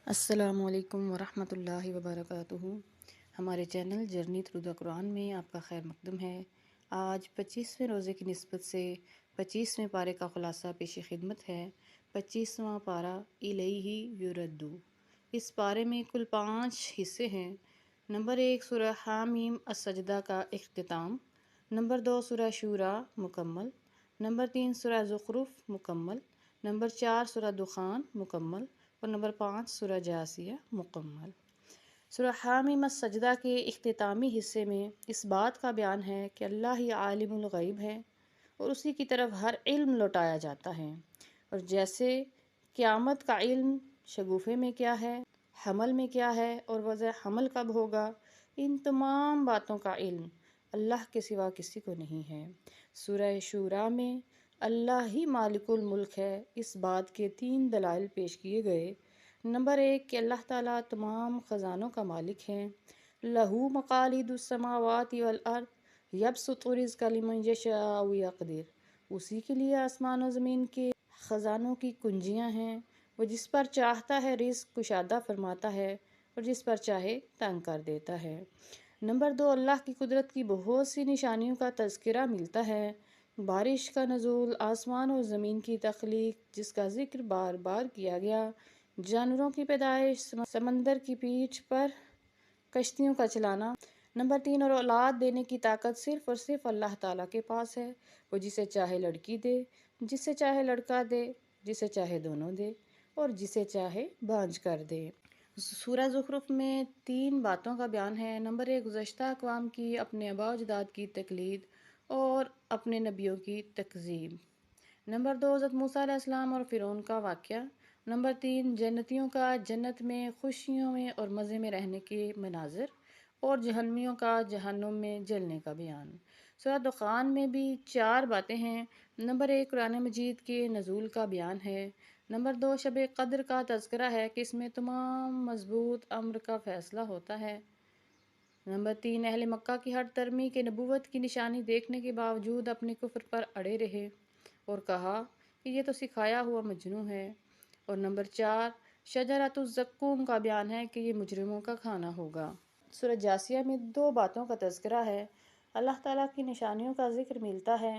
السلام علیکم ورحمۃ اللہ وبرکاتہ۔ ہمارے چینل جرنی تھرو دا قرآن میں آپ کا خیر مقدم ہے۔ آج 25ویں روزے کی نسبت سے 25ویں پارے کا خلاصہ پیش خدمت ہے۔ 25واں پارہ الیہ یردو۔ اس پارے میں کل 5 حصے ہیں۔ نمبر 1 سورہ حامیم السجدہ کا اختتام۔ نمبر 2 سورہ شورى مکمل۔ نمبر 3 سورہ زخرف مکمل۔ نمبر 4 سورہ دخان مکمل اور نمبر 5 سورہ جاثیہ مکمل۔ سورہ حامیم السجدہ کے اختتامی حصے میں اس بات کا بیان ہے کہ اللہ ہی عالم الغیب ہے اور اسی کی طرف ہر علم لوٹایا جاتا ہے، اور جیسے قیامت کا علم، شگوفے میں کیا ہے، حمل میں کیا ہے اور وضع حمل کب ہوگا، ان تمام باتوں کا علم اللہ کے سوا کسی کو نہیں ہے۔ سورہ شورى میں اللہ ہی مالک الملک ہے، اس بات کے 3 دلائل پیش کیے گئے۔ نمبر 1 کہ اللہ تعالیٰ تمام خزانوں کا مالک ہے۔ لَهُ مَقَالِيدُ السَّمَاوَاتِ وَالْأَرْضِ يَبْسُطُ الرِّزْقَ لِمَن يَشَاءُ وَيَقْدِرُ۔ اسی کے لیے آسمان و زمین کے خزانوں کی کنجیاں ہیں، وہ جس پر چاہتا ہے رزق کشادہ فرماتا ہے اور جس پر چاہے تنگ کر دیتا ہے۔ نمبر 2 اللہ کی قدرت کی بہت سی نشانیوں کا تذکرہ ملتا ہے۔ بارش کا نزول، آسمان و زمین کی تخلیق جس کا ذکر بار بار کیا گیا، جانوروں کی پیدائش، سمندر کی پیٹھ پر کشتیوں کا چلانا۔ نمبر 3 اور اولاد دینے کی طاقت صرف اور صرف اللہ تعالیٰ کے پاس ہے، وہ جسے چاہے لڑکی دے، جسے چاہے لڑکا دے، جسے چاہے دونوں دے اور جسے چاہے بانجھ کر دے۔ سورہ زخرف میں 3 باتوں کا بیان ہے۔ نمبر 1 گزشتہ اقوام کی اپنے آباء و اجداد کی تقلید اور اپنے نبیوں کی تکذیب۔ نمبر 2 حضرت موسیٰ علیہ السلام اور فرعون کا واقعہ۔ نمبر 3 جنتیوں کا جنت میں خوشیوں میں اور مزے میں رہنے کے مناظر اور جہنمیوں کا جہنم میں جلنے کا بیان۔ سورہ دخان میں بھی 4 باتیں ہیں۔ نمبر 1 قرآن مجید کے نزول کا بیان ہے۔ نمبر 2 شب قدر کا تذکرہ ہے کہ اس میں تمام مضبوط امر کا فیصلہ ہوتا ہے۔ نمبر 3 اہل مکہ کی ہر ترمی کے نبوت کی نشانی دیکھنے کے باوجود اپنے کفر پر اڑے رہے اور کہا کہ یہ تو سکھایا ہوا مجنوں ہے۔ اور نمبر 4 شجرۃ الزقوم کا بیان ہے کہ یہ مجرموں کا کھانا ہوگا۔ سورہ جاثیہ میں 2 باتوں کا تذکرہ ہے۔ اللہ تعالیٰ کی نشانیوں کا ذکر ملتا ہے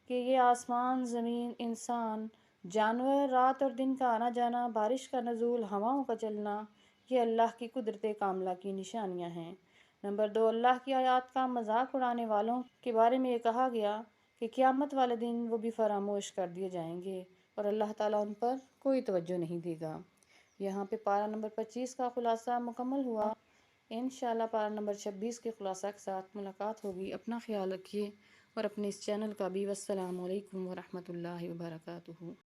کہ یہ آسمان، زمین، انسان، جانور، رات اور دن کا آنا جانا، بارش کا نزول، ہواؤں کا چلنا، یہ اللہ کی قدرت کاملہ کی نشانیاں ہیں۔ نمبر 2 اللہ کی آیات کا مذاق اڑانے والوں کے بارے میں یہ کہا گیا کہ قیامت والے دن وہ بھی فراموش کر دیے جائیں گے اور اللہ تعالیٰ ان پر کوئی توجہ نہیں دے گا۔ یہاں پہ پارہ نمبر 25 کا خلاصہ مکمل ہوا۔ انشاءاللہ پارہ نمبر 26 کے خلاصہ کے ساتھ ملاقات ہوگی۔ اپنا خیال رکھیے اور اپنے اس چینل کا بھی۔ والسلام علیکم ورحمۃ اللہ وبرکاتہ۔